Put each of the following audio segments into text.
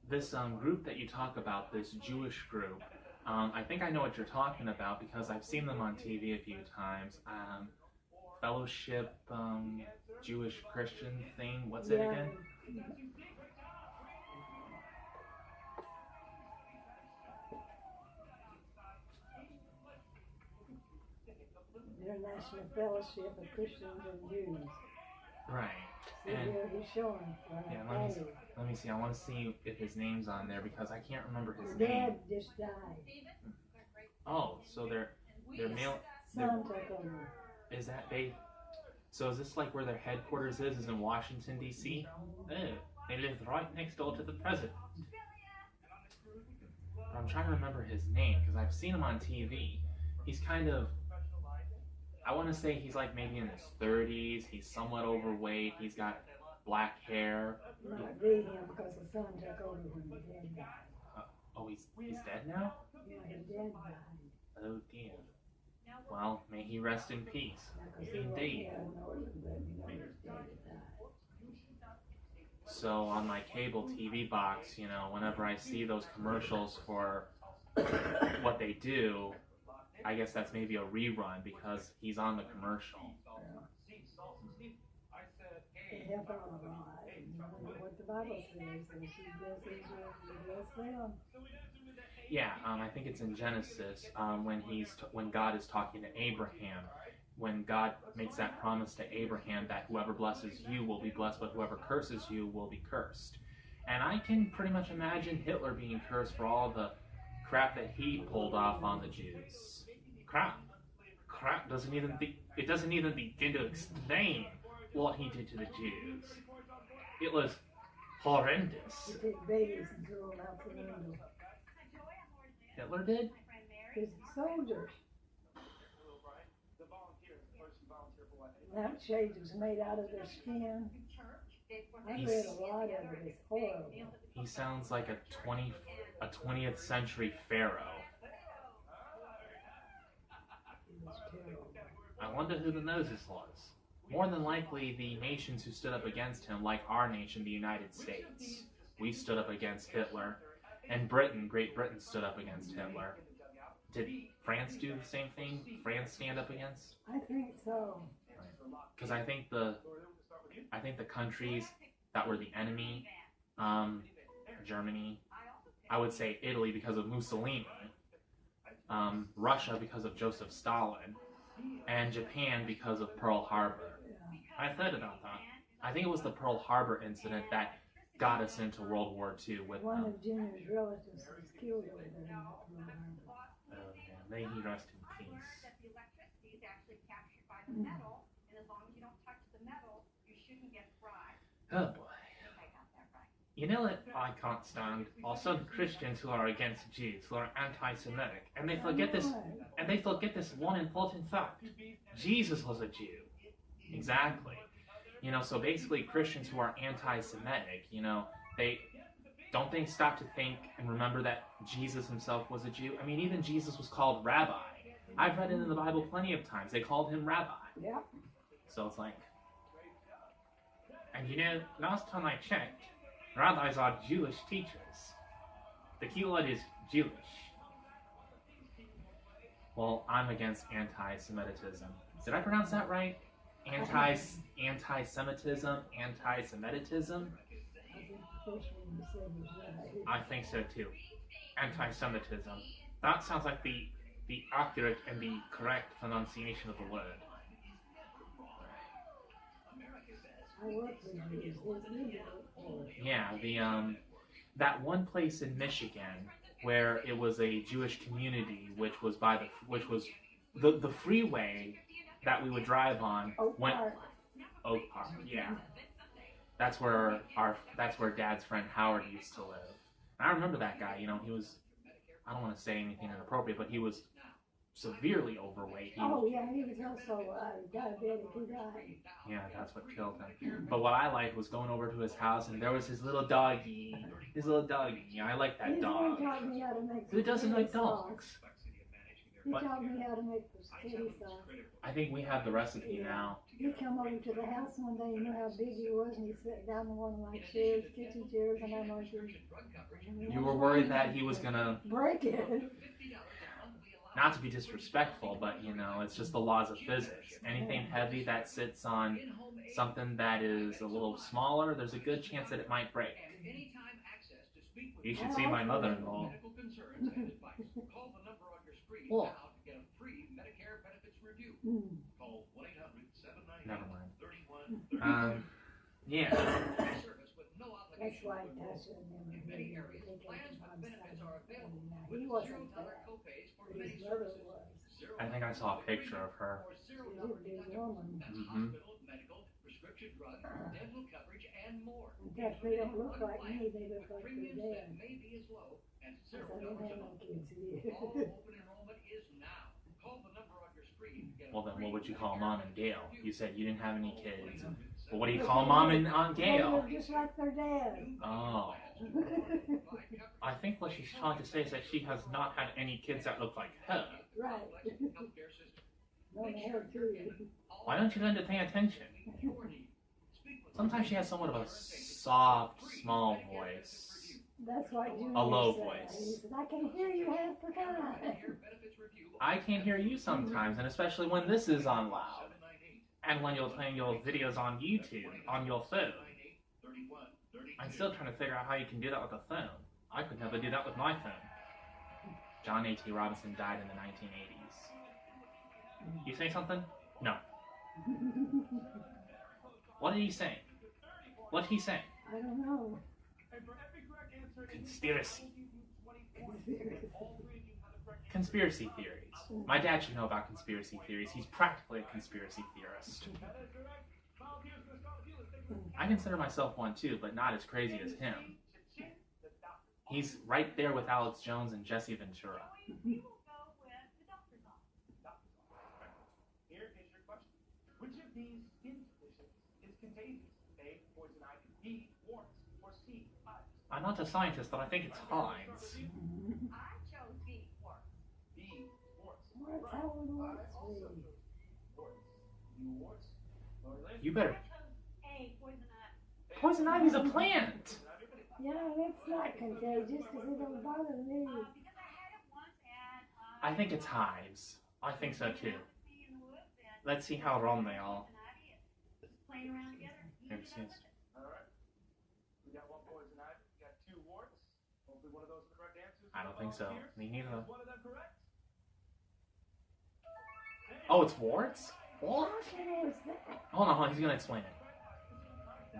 this group that you talk about, this Jewish group, I think I know what you're talking about because I've seen them on TV a few times. Fellowship, Jewish Christian thing. What's it Yeah, again? International Fellowship of Christians and Jews. Right. See And here he's showing for yeah, our let me see. I want to see if his name's on there because I can't remember his His name. dad just died. Oh, so they're male. Son took over. Is that they? So is this like where their headquarters is? Is in Washington D.C.? Oh, they live right next door to the president. I'm trying to remember his name because I've seen him on TV. He's kind of, I want to say he's like maybe in his 30s. He's somewhat overweight. He's got black hair. Not be him because the son took over when the dad died. Oh, he's dead now? Yeah, his dad died. Oh dear. Well, may he rest in peace. Indeed. So on my cable TV box, you know, whenever I see those commercials for what they do, I guess that's maybe a rerun because he's on the commercial. They help out a lot. And what the Bible says, that he blesses you, he bless them. Yeah, I think it's in Genesis when God is talking to Abraham, when God makes that promise to Abraham that whoever blesses you will be blessed, but whoever curses you will be cursed. And I can pretty much imagine Hitler being cursed for all the crap that he pulled off on the Jews. Crap doesn't even begin to explain what he did to the Jews. It was horrendous. He took babies and threw them out the window. Hitler did? His soldiers. Lampshades was made out of their skin. I read a lot of it. It's horrible. He sounds like a 20th century pharaoh. It was terrible. I wonder who the Moses was. More than likely, the nations who stood up against him, like our nation, the United States. We stood up against Hitler. And Great Britain stood up against Hitler. Did France do the same thing? France stand up against? I think so. Because I think the countries that were the enemy, Germany, I would say Italy because of Mussolini, Russia because of Joseph Stalin, and Japan because of Pearl Harbor. I thought about that. I think it was the Pearl Harbor incident that got us into World War II with one of Junior's relatives was killed over there. Oh, yeah. May he rest in peace. Oh boy. You know what I can't stand? Are some Christians who are against Jews, who are anti-Semitic, and they forget this one important fact. Jesus was a Jew. Exactly. You know, so basically Christians who are anti-Semitic, you know, they stop to think and remember that Jesus himself was a Jew? I mean, even Jesus was called rabbi. I've read it in the Bible plenty of times. They called him rabbi. Yeah. So it's like, and you know, last time I checked, rabbis are Jewish teachers. The keyword is Jewish. Well, I'm against anti-Semitism. Did I pronounce that right? Anti-Semitism, anti-Semitism. I think so too. Anti-Semitism. That sounds like the accurate and the correct pronunciation of the word. Yeah, that one place in Michigan where it was a Jewish community, which was the freeway that we would drive on Oak Park, yeah. That's where Dad's friend Howard used to live. And I remember that guy, you know, he was, I don't want to say anything inappropriate, but he was severely overweight. He was also diabetic. He died. Yeah, that's what killed him. But what I liked was going over to his house, and there was his little doggy. I like that dog. Who doesn't like dogs? He What? taught me how to make spaghetti sauce. I think we have the recipe now. He come over to the house one day, you know how big he was, and he sat down in one of my chairs, kitchen chairs, and I'm like, You were worried that he was gonna, break it. not to be disrespectful, but you know, it's just the laws of physics. Anything heavy that sits on something that is a little smaller, there's a good chance that it might break. You should see my mother-in-law. Well, never mind. Yeah. That's why I touched him. He wasn't there, but his brother was. I think I saw a picture of her. She's a big woman. Mm-hmm. In fact, they don't look like me, they look like their dad. Because I didn't have no kids yet. Well, then what would you call Mom and Gail? You said you didn't have any kids. Well, what do you call Mom and Aunt They Gail? look just like their dad. Oh. I think what she's trying to say is that she has not had any kids that look like her. Right. No, they have two. Why don't you learn to pay attention? Sometimes she has somewhat of a soft, small voice. That's what Junior A low said. voice. He said, I can hear you half the time. I can't hear you sometimes, and especially when this is on loud. And when you're playing your videos on YouTube, on your phone. I'm still trying to figure out how you can do that with a phone. I could never do that with my phone. John A.T. Robinson died in the 1980s. You say something? No. What did he say? What did he say? I don't know. Conspiracy. Conspiracy theories. My dad should know about conspiracy theories. He's practically a conspiracy theorist. I consider myself one too, but not as crazy as him. He's right there with Alex Jones and Jesse Ventura. Here is your question. Which of these skin conditions is contagious? A, poison ivy, B, warts, or C, hives? I'm not a scientist, but I think it's hives. I chose B, warts. B, warts. What's how would warts I also be? chose warts. You warts? Lori Lynn? You better. A, poison ivy. Poison ivy's a plant! Yeah, it's not contagious because it don't bother me. Because I had it once and I think it's hives. I think so too. Let's see how wrong they are. Playing around together. Here it is. All right. We got one poison ivy. We got two warts. Hopefully one of those are the correct answers. I don't think so. Me neither. Is one of them correct? Oh, it's warts? What? What is that? Hold on, he's gonna explain it.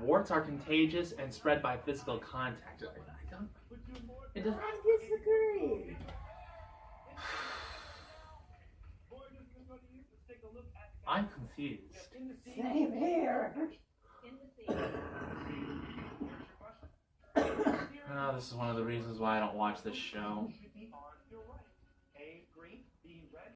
Warts are contagious and spread by physical contact. I don't. It doesn't. I disagree. I'm confused. Same here. In the sea. Oh, this is one of the reasons why I don't watch this show.